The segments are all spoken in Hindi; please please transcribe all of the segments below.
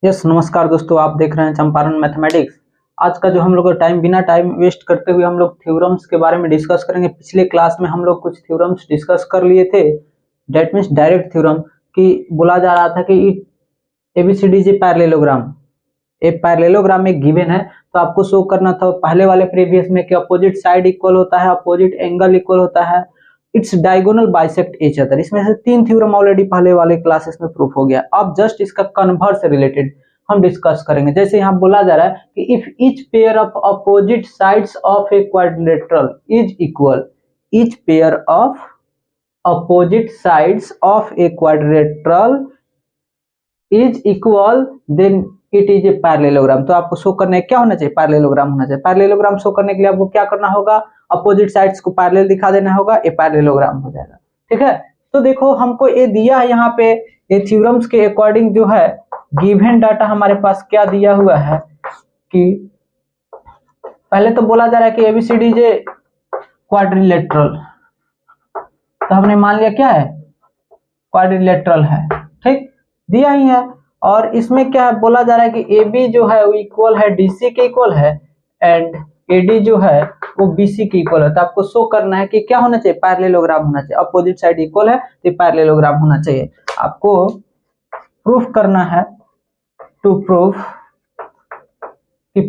यस नमस्कार दोस्तों, आप देख रहे हैं चंपारण मैथमेटिक्स। आज का जो हम लोग का टाइम बिना टाइम वेस्ट करते हुए हम लोग थ्योरम्स के बारे में डिस्कस करेंगे। पिछले क्लास में हम लोग कुछ थ्योरम्स डिस्कस कर लिए थे। डेट मीन्स डायरेक्ट थ्योरम कि बोला जा रहा था कि एबीसीडी इज ए पैरेललोग्राम। एक पैरेललोग्राम एक गिवन है तो आपको शो करना था पहले वाले प्रीवियस में कि अपोजिट साइड इक्वल होता है, अपोजिट एंगल इक्वल होता है, its diagonal bisect each other. इसमें से 3 थ्योरम ऑलरेडी पहले वाले क्लासेस में प्रूफ हो गया। अब जस्ट इसका कन्वर्स से रिलेटेड हम डिस्कस करेंगे। जैसे यहाँ बोला जा रहा है कि if each pair of opposite sides of a quadrilateral is equal, each pair of opposite sides of a quadrilateral is equal, then it is a parallelogram. तो आपको शो करने क्या होना चाहिए? पैरेललोग्राम होना चाहिए। पैरेललोग्राम शो करने के लिए आपको क्या करना होगा? अपोजिट साइड्स को पैरेलल दिखा देना होगा, ये पैरेललोग्राम हो जाएगा। ठीक है, तो देखो हमको ये दिया है यहाँ पे, ये थ्योरम्स के अकॉर्डिंग जो है गिवन डाटा हमारे पास क्या दिया हुआ है कि पहले तो बोला जा रहा है कि एबीसीडी इज ए क्वाड्रिलेटरल, तो हमने मान लिया क्या है, क्वाड्रिलेटरल है। ठीक, दिया ही है। और इसमें क्या है, बोला जा रहा है कि ए बी जो है वो इक्वल है डीसी के इक्वल है, एंड एडी जो है वो बीसी के इक्वल है। तो आपको शो करना है कि क्या होना चाहिए? पैरेललोग्राम होना चाहिए। अपोजिट साइड इक्वल है तो पैरेललोग्राम होना चाहिए। आपको प्रूफ करना है, टू प्रूफ कि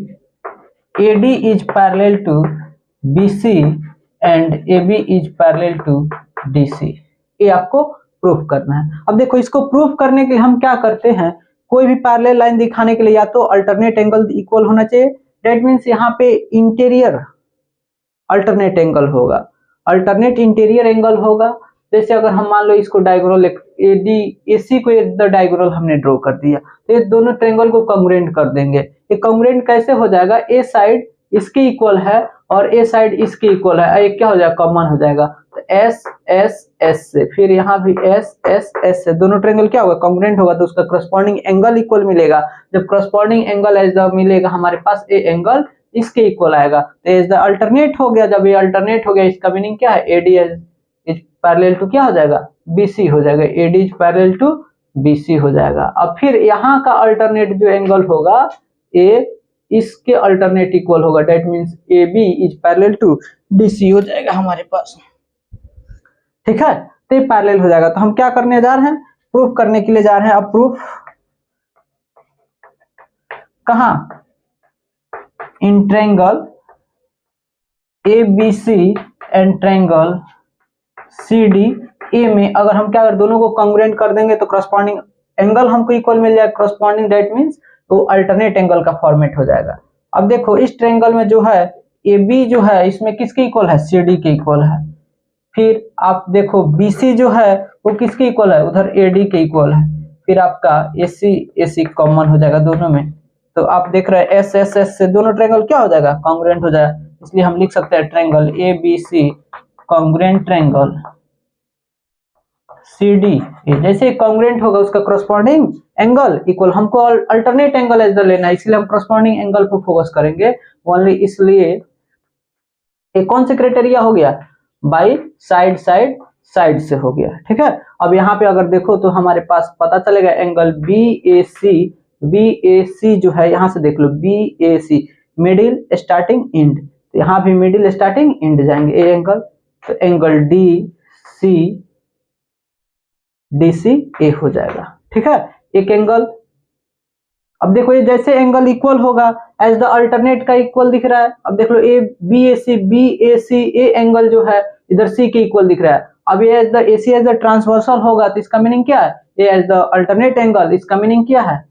AD is parallel to BC and AB is parallel to DC। ये आपको प्रूफ करना है। अब देखो, इसको प्रूफ करने के लिए हम क्या करते हैं, कोई भी पैरेलल लाइन दिखाने के लिए या तो अल्टरनेट एंगल इक्वल होना चाहिए। दैट मीन्स यहाँ पे इंटीरियर अल्टरनेट एंगल होगा, अल्टरनेट इंटीरियर एंगल होगा। जैसे अगर हम मान लो इसको डायगोनल AD AC को डायगोनल हमने ड्रॉ कर दिया, तो ये दोनों ट्रायंगल को कॉन्ग्रुएंट कर देंगे। ये कॉन्ग्रुएंट कैसे हो जाएगा? ए साइड इसके इक्वल है और ए साइड इसके इक्वल है, ये क्या हो जाएगा? कॉमन हो जाएगा। तो S S S से, फिर यहाँ भी S S S से, दोनों ट्रायंगल क्या होगा? कॉन्ग्रुएंट होगा, तो उसका करस्पॉन्डिंग एंगल इक्वल मिलेगा। जब करस्पॉन्डिंग एंगल एज द मिलेगा हमारे पास, ए एंगल इसके इक्वल आएगा, तो एज द अल्टरनेट हो गया। जब ये अल्टरनेट हो गया, इसका मीनिंग क्या है? AD इज पैरेलल टू क्या हो जाएगा? BC हो जाएगा। AD is parallel to BC हो जाएगा। अब फिर यहाँ का अल्टरनेट जो एंगल होगा, ए इसके अल्टरनेट इक्वल होगा। That means AB is parallel to DC हो जाएगा हमारे पास। ठीक है, तो ये पैरेलल हो जाएगा। तो हम क्या करने जा रहे हैं? प्रूफ करने के लिए जा रहे हैं। अब प्रूफ कहां? In triangle ABC and triangle CDA में अगर हम क्या, दोनों को कॉन्ग्रुएंट कर देंगे तो करस्पॉन्डिंग एंगल हमको इक्वल मिल जाएगा। करस्पॉन्डिंग दैट मींस तो अल्टरनेट एंगल का फॉर्मेट हो जाएगा। अब देखो, इस ट्रायंगल में जो है AB जो है इसमें किसके इक्वल है? CD के इक्वल है। फिर आप देखो BC जो है वो किसके इक्वल है? उधर AD के इक्वल है। फिर आपका AC कॉमन हो जाएगा दोनों में। तो आप देख रहे हैं S से दोनों ट्रायंगल क्या हो जाएगा? कॉन्ग्रुएंट हो जाएगा। इसलिए हम लिख सकते हैं triangle ABC congruent triangle CD। जैसे कॉन्ग्रुएंट होगा उसका करस्पॉन्डिंग एंगल इक्वल, हमको अल्टरनेट एंगल एज द लेना है, इसलिए हम करस्पॉन्डिंग एंगल पर फोकस करेंगे ओनली। इसलिए एक कौन से क्राइटेरिया हो गया? बाई साइड से हो गया। ठीक है, अब यहाँ पे अगर देखो तो हमारे पास पता चलेगा एंगल BAC जो है, यहाँ से देख लो BAC मिडिल स्टार्टिंग एंड, तो यहाँ भी मिडिल स्टार्टिंग एंड जाएंगे ए एंगल। तो एंगल DCA हो जाएगा। ठीक है, एक एंगल। अब देखो ये जैसे एंगल इक्वल होगा एज द अल्टरनेट का इक्वल दिख रहा है। अब देख लो BAC ए एंगल जो है इधर C के इक्वल दिख रहा है। अब ये as the AC as the transversal होगा, तो इसका मीनिंग क्या है? ये एज द अल्टरनेट एंगल, इसका मीनिंग क्या है?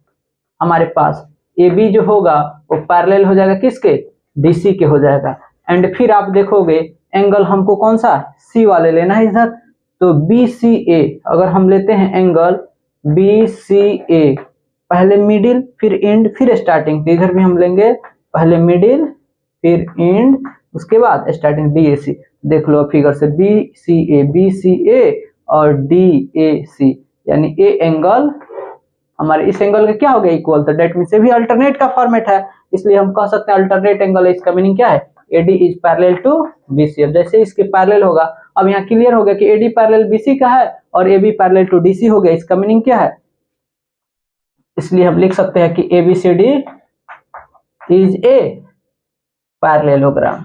हमारे पास AB जो होगा वो पैरेलल हो जाएगा किसके? DC के हो जाएगा। एंड फिर आप देखोगे एंगल हमको कौन सा? C वाले लेना है इधर। तो BCA अगर हम लेते हैं एंगल BCA, पहले मिडिल फिर एंड फिर स्टार्टिंग, तो इधर भी हम लेंगे पहले मिडिल फिर एंड उसके बाद स्टार्टिंग DAC। देख लो फिगर से BCA और DAC, यानी ए एंगल हमारे इस एंगल का क्या हो गया? इक्वल। तो डेट मींस भी अल्टरनेट का फॉर्मेट है, इसलिए हम कह सकते हैं अल्टरनेट एंगल है। इसका मीनिंग क्या है? AD is parallel to BC। अब जैसे इसके पैरेलल होगा, अब यहाँ क्लियर हो गया कि AD पैरेलल BC का है और AB पैरेलल टू DC हो गया। इसका मीनिंग क्या है? इसलिए हम लिख सकते हैं कि ABCD इज ए पैरेललोग्राम।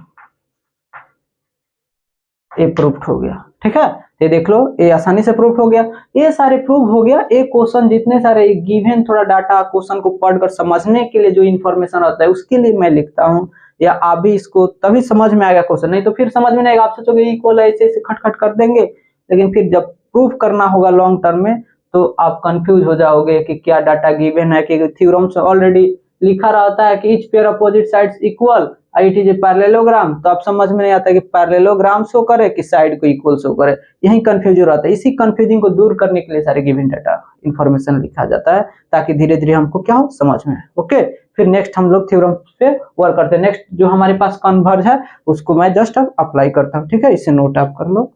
ये प्रूफ हो गया, ठीक है। ये देख लो, ये आसानी से प्रूफ हो गया। ये सारे प्रूफ हो गया। एक क्वेश्चन जितने सारे गिवन थोड़ा डाटा क्वेश्चन को पढ़कर समझने के लिए जो इन्फॉर्मेशन होता है उसके लिए मैं लिखता हूँ, या आप भी इसको तभी समझ में आएगा क्वेश्चन, नहीं तो फिर समझ में नहीं आएगा। आप सोचोगे इक्वल ऐसे ऐसे खट खट कर देंगे, लेकिन फिर जब प्रूफ करना होगा लॉन्ग टर्म में तो आप कंफ्यूज हो जाओगे कि क्या डाटा गिवन है, कि थ्योरम से ऑलरेडी लिखा रहता है कि each pair opposite sides equal it is a parallelogram, तो आप समझ में नहीं आता कि पैरेललोग्राम शो करे कि साइड को इक्वल शो करे। यही कंफ्यूजन रहता है। इसी कंफ्यूजिंग को दूर करने के लिए सारे गिवन डाटा इंफॉर्मेशन लिखा जाता है, ताकि धीरे धीरे हमको क्या हो समझ में। ओके, फिर नेक्स्ट हम लोग थ्योरम पे वर्क करते हैं। नेक्स्ट जो हमारे पास कन्वर्ज है उसको मैं जस्ट अब अप्लाई करता हूँ, ठीक है। इसे नोट आप कर लो।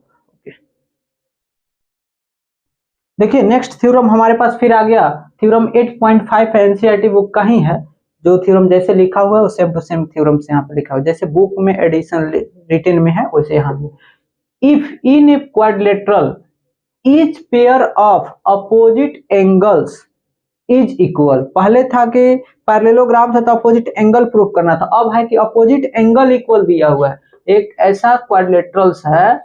देखिए नेक्स्ट थ्योरम हमारे पास फिर आ गया, थ्योरम 8.5 एनसीईआरटी बुक का ही है। जो थ्योरम जैसे लिखा हुआ है उसे सेम थ्योरम से यहाँ पे लिखा हुआ है, जैसे बुक में एडिशन रिटन में है वैसे यहाँ भी। If in a quadrilateral each pair of opposite angles is equal, पहले था कि पैरेललोग्राम था तो अपोजिट एंगल प्रूफ करना था, अब है कि अपोजिट एंगल इक्वल दिया हुआ है। एक ऐसा क्वाड्रिलेटरल्स है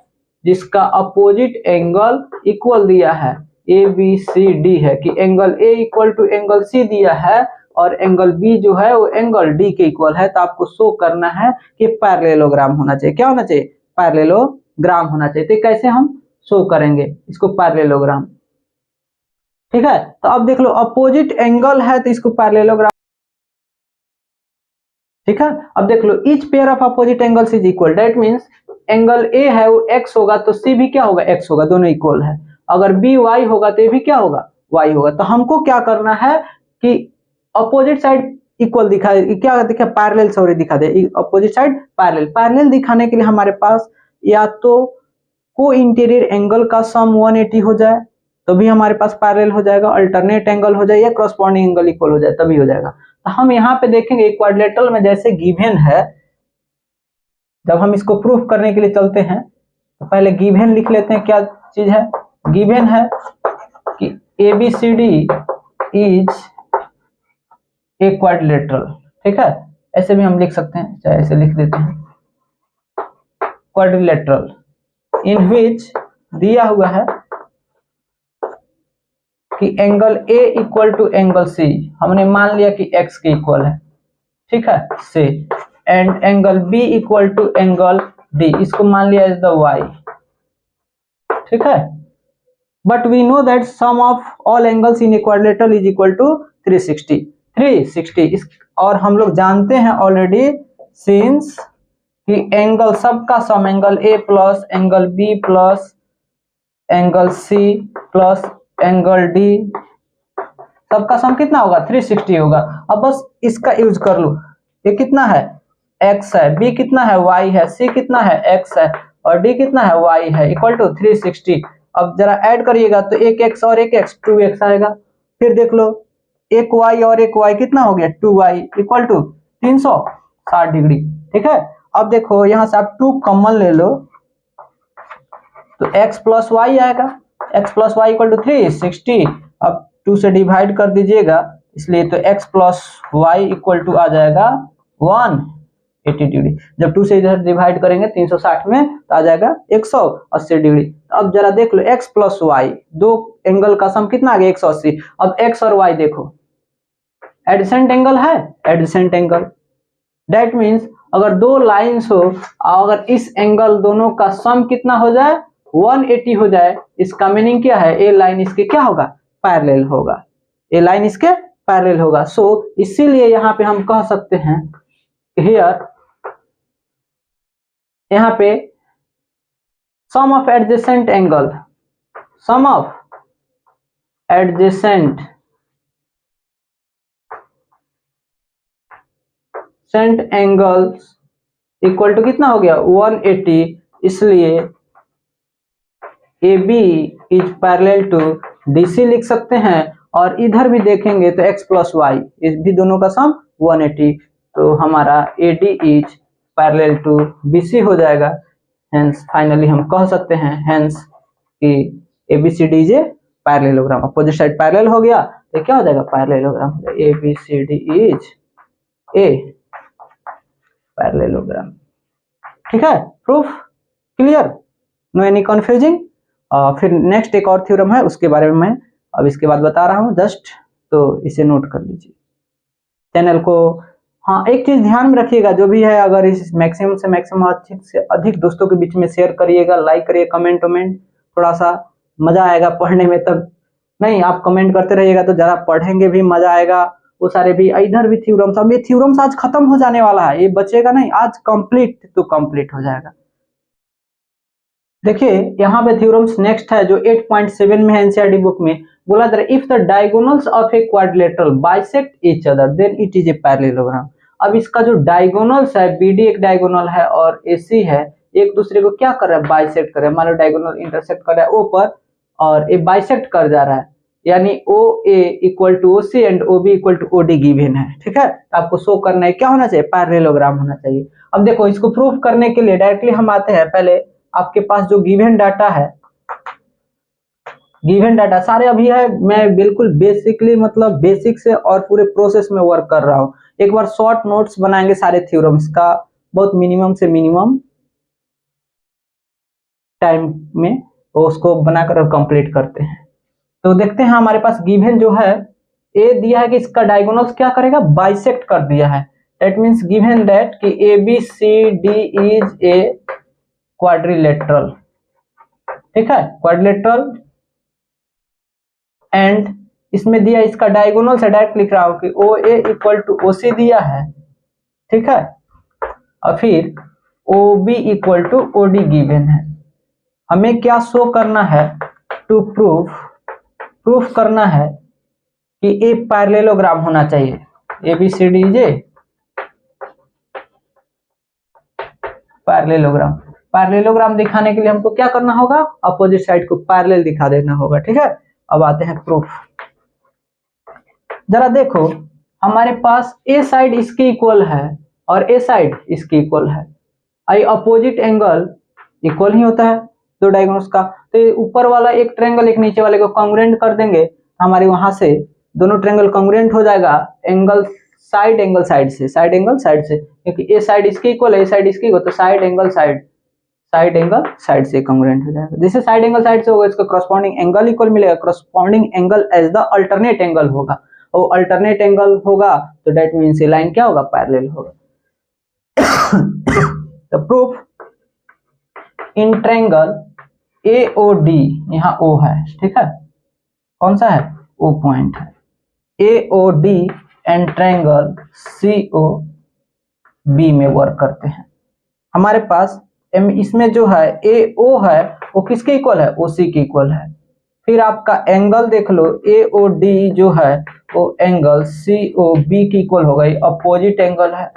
जिसका अपोजिट एंगल इक्वल दिया है, ABCD है, कि angle A equal to angle C दिया है और एंगल B जो है वो एंगल D के इक्वल है। तो आपको शो करना है कि पैरेललोग्राम होना चाहिए। क्या होना चाहिए? पैरेललोग्राम होना चाहिए। तो कैसे हम शो करेंगे इसको पैरेललोग्राम, ठीक है। तो अब देख लो अपोजिट एंगल है तो इसको पैरेललोग्राम, ठीक है। अब देख लो each pair of opposite angles is equal, that means angle A है वो x होगा तो C भी क्या होगा? x होगा, दोनों इक्वल है। अगर B y होगा तो ये भी क्या होगा? y होगा। तो हमको क्या करना है कि अपोजिट साइड इक्वल दिखाए, क्या दिखा? पैरेलल, सॉरी दिखा दे अपोजिट साइड पैरेलल। पैरेलल दिखाने के लिए हमारे पास या तो को इंटीरियर एंगल का सम 180 हो जाए तो भी हमारे पास पैरेलल हो जाएगा, अल्टरनेट एंगल हो जाए या करस्पॉन्डिंग एंगल इक्वल हो जाए तभी हो जाएगा। तो हम यहाँ पे देखेंगे क्वाड्रिलेटरल में जैसे गिवन है, जब हम इसको प्रूफ करने के लिए चलते हैं तो पहले गिवन लिख लेते हैं। क्या चीज है? गिवन है कि ABCD इज ए क्वाड्रिलेटरल, ठीक है। ऐसे भी हम लिख सकते हैं, चाहे ऐसे लिख देते हैं, क्वाड्रिलेटरल इन विच दिया हुआ है कि angle A equal to angle C, हमने मान लिया कि x के इक्वल है, ठीक है, से, and angle B equal to angle D, इसको मान लिया इज द y, ठीक है। But we know that sum of all angles in a quadrilateral is equal to 360। और हम लोग जानते हैं ऑलरेडी सिंस कि एंगल सबका sum, angle A plus angle B plus angle C plus angle D, सबका सम कितना होगा? 360 होगा। अब बस इसका यूज कर लो। ये कितना है? x है, B कितना है? y है, C कितना है? x है, और D कितना है? y है, इक्वल टू 360। अब जरा ऐड करिएगा तो एक x और एक x 2x आएगा। फिर देख लो एक y और एक y कितना हो गया? 2y इक्वल टू 360 डिग्री, ठीक है। अब देखो यहाँ से आप 2 कॉमन ले लो तो x प्लस वाई आएगा, x plus y equal to 360। अब 2 से डिवाइड कर दीजिएगा, इसलिए तो x plus y equal to आ जाएगा 180 डिग्री। जब 2 से इधर डिवाइड करेंगे 360 में तो आ जाएगा 180 डिग्री। अब जरा देख लो x प्लस वाई, दो एंगल का सम कितना आ गया? 180। अब x और y देखो, एडजेसेंट एंगल है, एडजेसेंट एंगल, दैट मीन्स अगर दो लाइन्स हो, अगर इस एंगल दोनों का सम कितना हो जाए? 180 हो जाए, इसका मीनिंग क्या है? ए लाइन इसके क्या होगा? पैरेलल होगा। ए लाइन इसके पैरेलल होगा। सो इसीलिए यहाँ पे हम कह सकते हैं हियर, यहाँ पे sum of adjacent angle, sum of adjacent angles equal to कितना हो गया? 180। इसलिए AB is parallel to DC लिख सकते हैं। और इधर भी देखेंगे तो x प्लस वाई, इस भी दोनों का सम 180, तो हमारा AD is parallel to BC हो जाएगा। हेंस फाइनली हम कह सकते हैं हेंस कि ABCD is a parallelogram. Opposite side parallel हो गया, ये क्या हो जाएगा, parallelogram. A B C D is a parallelogram. ठीक है, proof clear, no any confusing. फिर नेक्स्ट एक और थ्योरम है, उसके बारे में मैं अब इसके बाद बता रहा हूँ जस्ट, तो इसे नोट कर लीजिए चैनल को। हाँ, एक चीज ध्यान में रखिएगा, जो भी है अगर इस मैक्सिमम से मैक्सिमम अधिक से अधिक दोस्तों के बीच में शेयर करिएगा, लाइक करिए, कमेंट वमेंट, थोड़ा सा मजा आएगा पढ़ने में। तब नहीं, आप कमेंट करते रहिएगा तो जरा पढ़ेंगे भी, मजा आएगा। वो सारे भी इधर भी थ्योरम्स, अब ये थ्योरम्स आज खत्म हो जाने वाला है, ये बचेगा नहीं, आज कंप्लीट तो कंप्लीट हो जाएगा। देखिए यहाँ पे थ्योरम्स नेक्स्ट है जो 8.7 में है एनसीईआरटी बुक में, बोला था if the diagonals of a quadrilateral bisect each other than it is a parallelogram. अब इसका जो डायगोनल्स है, बीडी एक डायगोनल है और एसी है, एक दूसरे को क्या कर रहा है, बाइसेक्ट कर रहा है। मान लो डायगोनल इंटरसेक्ट कर रहा है ओ पर और ए बाइसेक्ट कर जा रहा है, यानी O A equal to O C and O B equal to O D given है। ठीक है, तो आपको शो करना है क्या होना चाहिए, पैरेललोग्राम होना चाहिए। अब देखो इसको प्रूफ करने के लिए डायरेक्टली हम आते हैं, पहले आपके पास जो गिवन डाटा है, गिवन डाटा सारे अभी है, मैं बिल्कुल बेसिकली मतलब बेसिक से और पूरे प्रोसेस में वर्क कर रहा हूं। एक बार शॉर्ट नोट्स बनाएंगे सारे थ्योरम्स का, बहुत मिनिमम से मिनिमम टाइम में उसको बनाकर कंप्लीट करते हैं। तो देखते हैं हमारे पास गिवन जो है ए दिया है कि इसका डायगोनल्स क्या करेगा, बाइसेक्ट कर दिया है। दैट मींस गिवन दैट कि A B C D is a quadrilateral. ठीक है, क्वाड्रिलेटरल, एंड इसमें दिया इसका डायगोनल से डायरेक्ट लिख रहा हूं कि ओ ए इक्वल टू ओ सी दिया है। ठीक है, और फिर O B equal to O D given है। हमें क्या शो करना है, टू प्रूफ करना है कि ए पैरेललोग्राम होना चाहिए, ए बी सी डी जे पैरेललोग्राम। पैरेललोग्राम दिखाने के लिए हमको क्या करना होगा, अपोजिट साइड को पैरेलल दिखा देना होगा। ठीक है, अब आते हैं प्रूफ। जरा देखो हमारे पास ए साइड इसके इक्वल है और ए साइड इसके इक्वल है, आई अपोजिट एंगल इक्वल ही होता है दो डायगोनल्स का। तो ऊपर वाला एक ट्रायंगल एक नीचे वाले को कांग्रुएंट कर देंगे, हमारे वहां से दोनों ट्रायंगल कांग्रुएंट हो जाएगा एंगल साइड से, क्योंकि ए साइड इसके इक्वल है, ए साइड इसके इक्वल, तो साइड एंगल साइड से कांग्रुएंट हो जाएगा। जैसे साइड एंगल साइड से होगा, इसका करस्पॉन्डिंग एंगल इक्वल मिलेगा, corresponding angle as the alternate angle होगा, और अल्टरनेट एंगल होगा तो दैट मींस ये लाइन क्या होगा, पैरेलल होगा। तो प्रूफ इन ट्रायंगल AOD, यहाँ O है, ठीक है, कौन सा है, O पॉइंट है, AOD एंड ट्रायंगल COB में वर्क करते हैं। हमारे पास इसमें जो है AO है वो किसके इक्वल है, OC के इक्वल है। फिर आपका एंगल देख लो, AOD जो है वो एंगल COB के इक्वल होगा, ये अपोजिट एंगल है,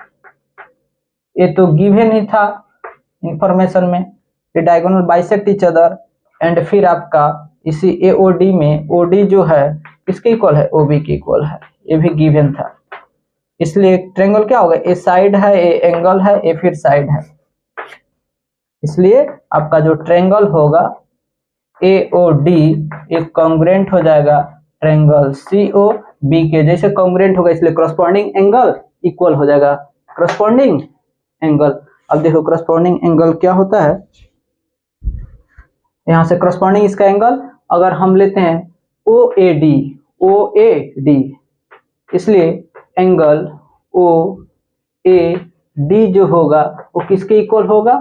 ये तो गिवन ही था इंफॉर्मेशन में। फिर diagonal bisect each other, and फिर आपका इसी AOD में OD जो है किसके इक्वल है, OB के इक्वल है, ये भी गिवन था। इसलिए ट्रायंगल क्या होगा, ए साइड है, ए एंगल है, ए फिर साइड है, इसलिए आपका जो ट्रायंगल होगा AOD एक कांग्रुएंट हो जाएगा ट्रायंगल COB के जैसे कांग्रुएंट होगा, इसलिए करस्पॉन्डिंग एंगल इक्वल हो जाएगा करस्पॉन्डिंग एंगल। अब देखो करस्पॉन्डिंग एंगल क्या होता है, यहां से करस्पॉन्डिंग इसका एंगल अगर हम लेते हैं OAD, इसलिए एंगल OAD जो होगा वो किसके इक्वल होगा,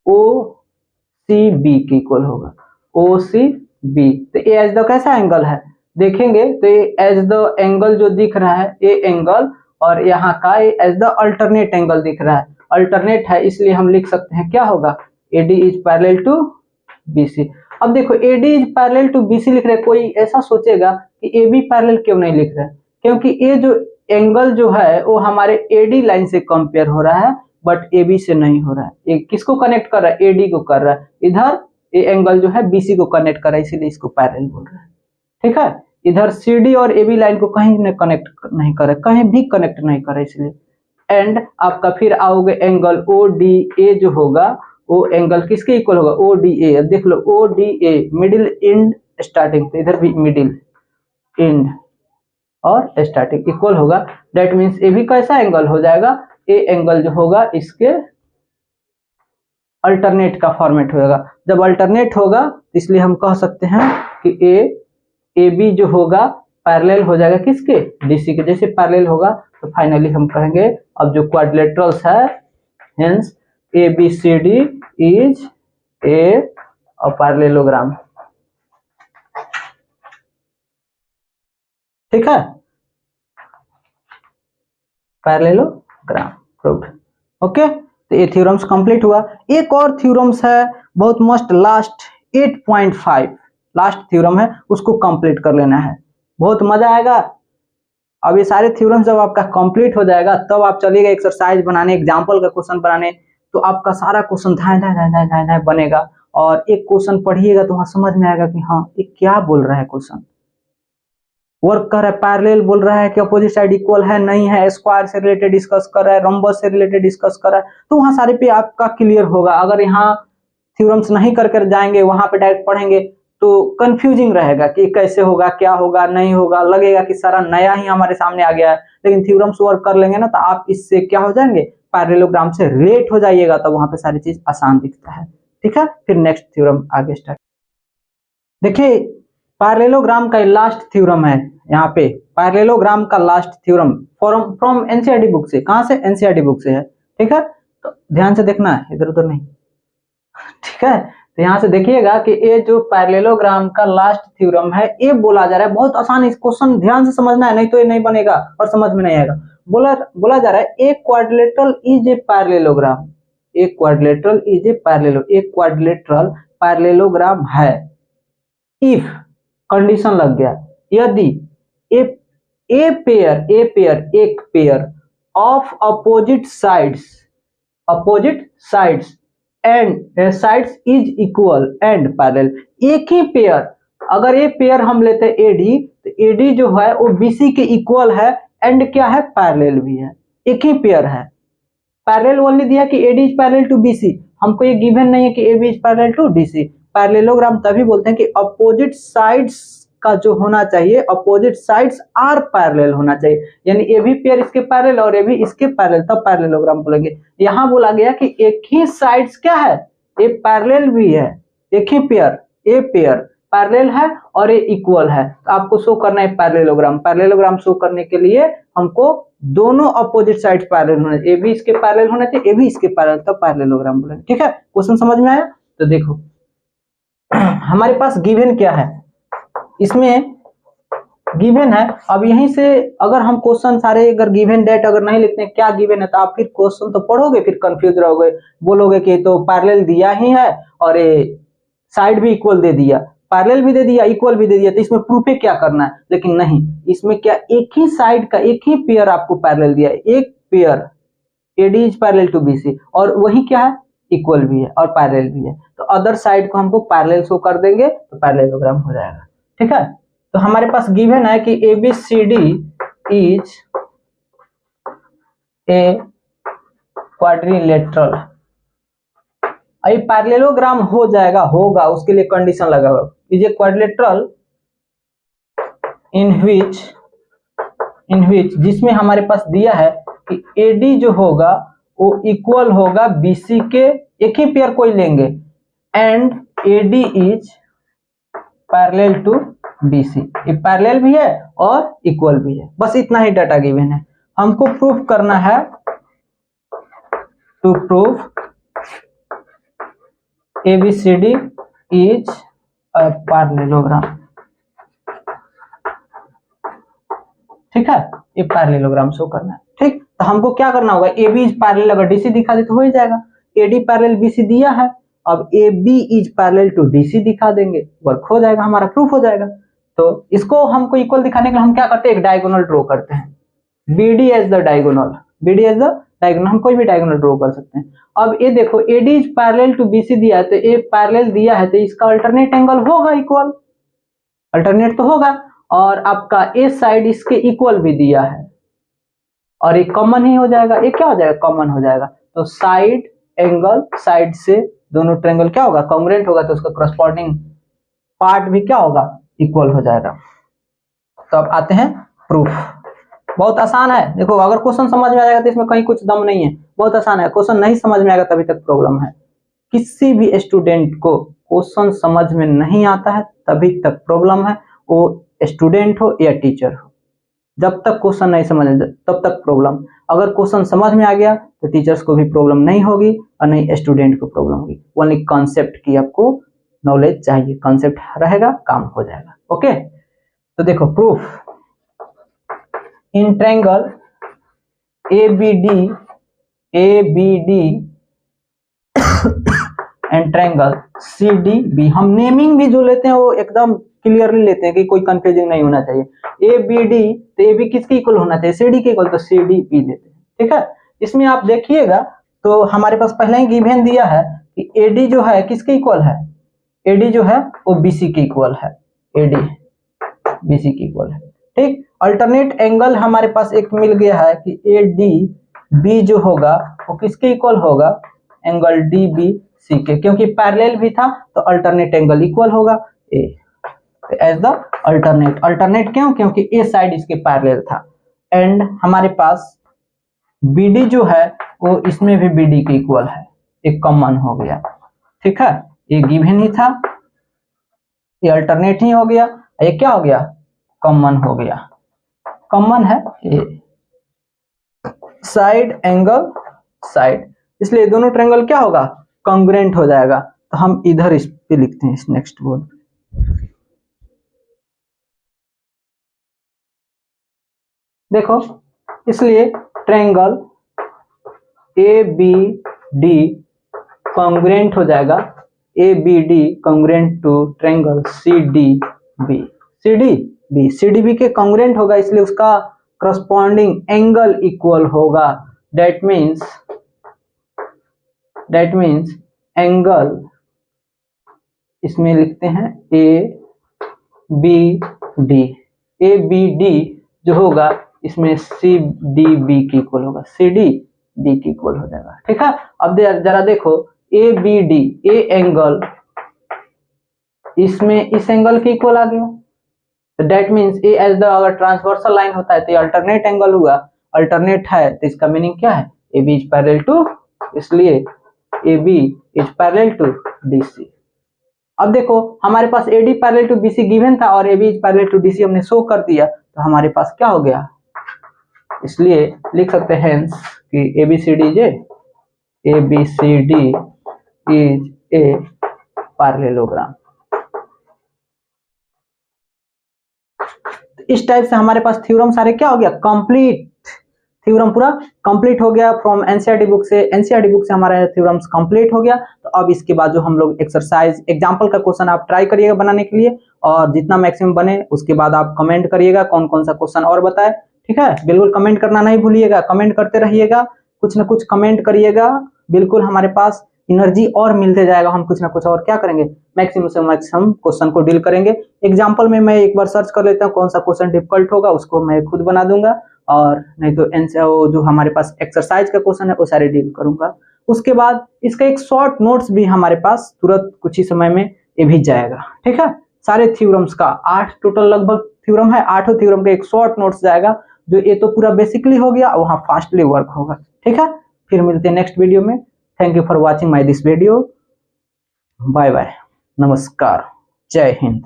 OCB के इक्वल होगा, OCB। तो ए एज द कैसा एंगल है, देखेंगे तो ये एज द एंगल जो दिख रहा है ए एंगल, और यहाँ का एज द अल्टरनेट एंगल दिख रहा है, अल्टरनेट है, इसलिए हम लिख सकते हैं क्या होगा, AD is parallel to BC। अब देखो AD is parallel to BC लिख रहे हैं, कोई ऐसा सोचेगा कि AB पैरेलल क्यों नहीं लिख रहे हैं, क्योंकि ये जो एंगल जो है वो हमारे AD लाइन से कंपेयर हो रहा है, बट AB से नहीं हो रहा है। ये किसको कनेक्ट कर रहा है, AD को कर रहा है, इधर ये एंगल जो है BC को कनेक्ट कर रहा है, इसीलिए इसको पैरेलल बोल रहा है। ठीक है, इधर CD और AB लाइन को कहीं ने कनेक्ट नहीं करे, कहीं भी कनेक्ट नहीं करे, इसलिए। एंड आपका फिर आओगे एंगल ODA जो होगा वो एंगल किसके इक्वल होगा, ODA। अब देख लो ODA मिडिल एंड स्टार्टिंग, तो इधर भी मिडिल, इंड और स्टैटिक इक्वल होगा। दैट मीन्स ए भी कैसा एंगल हो जाएगा, ए एंगल जो होगा इसके अल्टरनेट का फॉर्मेट होगा। जब अल्टरनेट होगा इसलिए हम कह सकते हैं कि ए बी जो होगा पैरेलल हो जाएगा किसके, डीसी के। जैसे पैरेलल होगा तो फाइनली हम कहेंगे अब जो क्वाड्रिलेटरल्स है, hence A B C D is a parallelogram. ठीक है, पैरेललोग्राम प्रूव्ड। ओके, तो ये थ्योरम्स कंप्लीट हुआ। एक और थ्योरम्स है बहुत मस्ट लास्ट 8.5 लास्ट थ्योरम है, उसको कंप्लीट कर लेना है, बहुत मजा आएगा। अब ये सारे थ्योरम्स जब आपका कंप्लीट हो जाएगा तब आप चलिएगा एक्सरसाइज बनाने, एग्जाम्पल का क्वेश्चन बनाने, तो आपका सारा क्वेश्चन धाए धाए धाए धाए धाए धाए बनेगा और एक क्वेश्चन पढ़िएगा तो वहां समझ में आएगा कि हाँ ये क्या बोल रहा है क्वेश्चन। वर्क कर रहा है, पैरेलल बोल रहा है कि अपोजिट साइड इक्वल है नहीं है, स्क्वायर से रिलेटेड डिस्कस कर रहा है, रोम्बस से रिलेटेड डिस्कस कर रहा है, तो वहां सारे पे आपका क्लियर होगा। अगर यहाँ थ्योरम्स नहीं कर जाएंगे वहां पे डायरेक्ट पढ़ेंगे तो कंफ्यूजिंग रहेगा कि कैसे होगा, क्या होगा, नहीं होगा, लगेगा कि सारा नया ही हमारे सामने आ गया है। लेकिन थ्योरम्स वर्क कर लेंगे ना तो आप इससे क्या हो जाएंगे, पैरेललोग्राम से रिलेट हो जाइएगा, तब वहां पे सारी चीज आसान दिखता है। ठीक है, फिर नेक्स्ट थ्योरम आगे स्टार्ट। देखिए पैरेललोग्राम का लास्ट थ्योरम है यहाँ पे, पैरेललोग्राम का last theorem from NCERT book से। कहां से, एनसीईआरटी बुक से है। ठीक है, तो ध्यान से देखना है, इधर उधर नहीं। ठीक है, तो यहाँ से देखिएगा कि ये जो पैरेललोग्राम का लास्ट थ्योरम है ये बोला जा रहा है, बहुत आसान, इस क्वेश्चन ध्यान से समझना है नहीं तो ये नहीं बनेगा और समझ में नहीं आएगा। बोला जा रहा है एक क्वाड्रिलेटरल इज ए पैरेललोग्राम, एक क्वाड्रिलेटरल इज ए एक क्वाड्रिलेटरल पैरेललोग्राम है इफ कंडीशन लग गया, यदि एक pair of opposite sides and sides is equal and parallel. एक ही पेयर, अगर एक पेयर हम लेते हैं एडी, तो एडी जो है वो बीसी के इक्वल है एंड क्या है, पैरेलल भी है। एक ही पेयर है, पैरेलल ओनली दिया कि AD is parallel to BC, हमको ये गिवन नहीं है कि AB is parallel to DC. Parallelogram तभी बोलते हैं कि अपोजिट साइड्स का जो होना चाहिए, अपोजिट साइड्स आर पैरेलल होना चाहिए, यानी ए भी पेयर इसके पैरेलल और ए भी इसके पैरेलल, तब पैरेललोग्राम बोलेंगे। यहाँ बोला गया कि एक ही साइड्स क्या है, ए पैरेलल भी है, एक ही पेयर ए पेयर पैरेलल है और ए इक्वल है, तो आपको शो करना है पैरेललोग्राम। पैरेललोग्राम शो करने के लिए हमको दोनों अपोजिट साइड्स पैरेलल होने चाहिए, ए भी इसके पैरेलल होना चाहिए, ए भी इसके पैरेलल, तब पैरेललोग्राम बोलेंगे। ठीक है, क्वेश्चन समझ में आया? तो देखो हमारे पास गिवन क्या है, इसमें गिवन है। अब यहीं से अगर हम क्वेश्चन सारे अगर गिवन डेट अगर नहीं लिखते क्या गिवन है, तो आप फिर क्वेश्चन तो पढ़ोगे फिर कंफ्यूज रहोगे, बोलोगे कि तो पैरेलल दिया ही है और ये साइड भी इक्वल दे दिया, पैरेलल भी दे दिया, इक्वल भी दे दिया, तो इसमें प्रूफ क्या करना है। लेकिन नहीं, इसमें क्या एक ही साइड का एक ही पेयर आपको पैरेलल दिया है, एक pair AD is parallel to BC और वही क्या है, इक्वल भी है और पैरेलल भी है, तो अदर साइड को हमको पैरेलल शो कर देंगे तो पैरेललोग्राम हो जाएगा। ठीक है, तो हमारे पास गिवन है कि ABCD is a quadrilateral. I parallelogram हो जाएगा, होगा, उसके लिए कंडीशन लगा हुआ, इज ए क्वाड्रिलेटरल इन विच जिसमें हमारे पास दिया है कि AD जो होगा वो इक्वल होगा BC के, एक ही पेयर कोई लेंगे, and AD is parallel to BC, ये पैरेलल भी है और इक्वल भी है। बस इतना ही डाटा गिवन है, हमको प्रूफ करना है, to prove ABCD is a parallelogram. ठीक है, ये पैरेललोग्राम शो करना है। ठीक, तो हमको क्या करना होगा, AB इज पैरेलल, अगर DC दिखा दे तो हो ही जाएगा, AD पैरेलल BC दिया है, अब AB is parallel to DC दिखा देंगे, वर्क हो जाएगा, हमारा प्रूफ हो जाएगा। तो इसको हमको इक्वल दिखाने के लिए हम क्या करते हैं, एक डायगोनल ड्रॉ करते हैं, BD as the diagonal, BD as the diagonal, हम कोई भी डायगोनल ड्रॉ कर सकते हैं। अब ये देखो AD is parallel to BC दिया है, तो ये पैरेलल दिया है तो इसका अल्टरनेट एंगल होगा इक्वल, अल्टरनेट तो होगा, और आपका ए साइड इसके इक्वल भी दिया है और ये कॉमन ही हो जाएगा, ये क्या हो जाएगा, कॉमन हो जाएगा। तो साइड एंगल, साइड से दोनों ट्रायंगल क्या होगा, कॉन्ग्रुएंट होगा, तो उसका करस्पॉन्डिंग पार्ट भी क्या होगा, इक्वल हो जाएगा। तो अब आते हैं प्रूफ। बहुत आसान है, देखो अगर क्वेश्चन समझ में आ जाएगा तो इसमें कहीं कुछ दम नहीं है, बहुत आसान है। क्वेश्चन नहीं समझ में आएगा तभी तक प्रॉब्लम है। किसी भी स्टूडेंट को क्वेश्चन समझ में नहीं आता है तभी तक प्रॉब्लम है, वो स्टूडेंट हो या टीचर हो। जब तक क्वेश्चन नहीं समझ में तब तक प्रॉब्लम। अगर क्वेश्चन समझ में आ गया तो टीचर्स को भी प्रॉब्लम नहीं होगी और नहीं स्टूडेंट को प्रॉब्लम होगी। ओनली कॉन्सेप्ट की आपको नॉलेज चाहिए, कॉन्सेप्ट रहेगा काम हो जाएगा। ओके, तो देखो proof. In triangle ABD and triangle CDB, हम नेमिंग भी जो लेते हैं वो एकदम क्लियरली लेते हैं कि कोई कंफ्यूजिंग नहीं होना चाहिए। ABD तो AB किसके इक्वल होना चाहिए? CD के इक्वल, तो CDB देते हैं। ठीक है, इसमें आप देखिएगा तो हमारे पास पहले ही गिवन दिया है कि AD जो है किसके इक्वल है? AD जो है वो BC के इक्वल है। AD BC के इक्वल है। ठीक, अल्टरनेट एंगल हमारे पास एक मिल गया है कि ADB जो होगा वो किसके इक्वल होगा? एंगल DBC के, क्योंकि पैरेलल भी था तो अल्टरनेट एंगल इक्वल होगा A एज द अल्टरनेट क्यों? क्योंकि A साइड इसके पैरेलल था। एंड हमारे पास BD जो है वो इसमें भी BD के इक्वल है, एक कॉमन हो गया। ठीक है, ये गिवन ही था, ये अल्टरनेट ही हो गया, ये क्या हो गया? कॉमन हो गया। कॉमन है ये साइड एंगल साइड, इसलिए दोनों ट्रायंगल क्या होगा? कॉन्ग्रुएंट हो जाएगा। तो हम इधर इस पे लिखते हैं, इस नेक्स्ट बोर्ड। देखो, इसलिए ट्रायंगल ABD कॉन्ग्रुएंट हो जाएगा, ABD congruent to triangle CDB। CDB के कॉन्ग्रुएंट होगा, इसलिए उसका करस्पॉन्डिंग एंगल इक्वल होगा। दैट मीन्स एंगल इसमें लिखते हैं ABD जो होगा इसमें CDB की इक्वल होगा, CDB की इक्वल हो जाएगा। ठीक है, अब जरा देखो ABD, ए एंगल इसमें इस एंगल के इक्वल आ गया, तो that means A as the अगर ट्रांसवर्सल लाइन होता है तो ये अल्टरनेट एंगल हुआ, अल्टरनेट है तो इसका मीनिंग क्या है? AB इज पैरेलल टू, इसलिए AB is parallel to DC। अब देखो हमारे पास AD parallel to BC given था और AB is parallel to DC हमने शो कर दिया, तो हमारे पास क्या हो गया? इसलिए लिख सकते हैं कि ABCD इज ए पैरेललोग्राम। इस टाइप से हमारे पास थ्योरम सारे क्या हो गया? कंप्लीट, थ्योरम पूरा कंप्लीट हो गया फ्रॉम एनसीईआरटी बुक से। एनसीईआरटी बुक से हमारा थ्योरम्स कंप्लीट हो गया। तो अब इसके बाद जो हम लोग एक्सरसाइज एग्जांपल का क्वेश्चन आप ट्राई करिएगा बनाने के लिए, और जितना मैक्सिमम बने उसके बाद आप कमेंट करिएगा कौन कौन सा क्वेश्चन और बताए। ठीक है, बिल्कुल कमेंट करना नहीं भूलिएगा, कमेंट करते रहिएगा, कुछ ना कुछ कमेंट करिएगा, बिल्कुल हमारे पास एनर्जी और मिलते जाएगा। हम कुछ ना कुछ और क्या करेंगे, मैक्सिमम से मैक्सिमम क्वेश्चन को डील करेंगे। एग्जांपल में मैं एक बार सर्च कर लेता हूँ कौन सा क्वेश्चन डिफिकल्ट होगा, उसको मैं खुद बना दूंगा, और नहीं तो जो हमारे पास एक्सरसाइज का क्वेश्चन है वो सारे डील करूंगा। उसके बाद इसका एक शॉर्ट नोट्स भी हमारे पास तुरंत कुछ ही समय में ये भी जाएगा। ठीक है, सारे थ्योरम्स का 8 टोटल लगभग थ्योरम है, 8 थ्योरम का एक शॉर्ट नोट्स जाएगा, जो ये तो पूरा बेसिकली हो गया, वहां फास्टली वर्क होगा। ठीक है, फिर मिलते हैं नेक्स्ट वीडियो में। Thank you for watching my this video. Bye bye, नमस्कार, जय हिंद।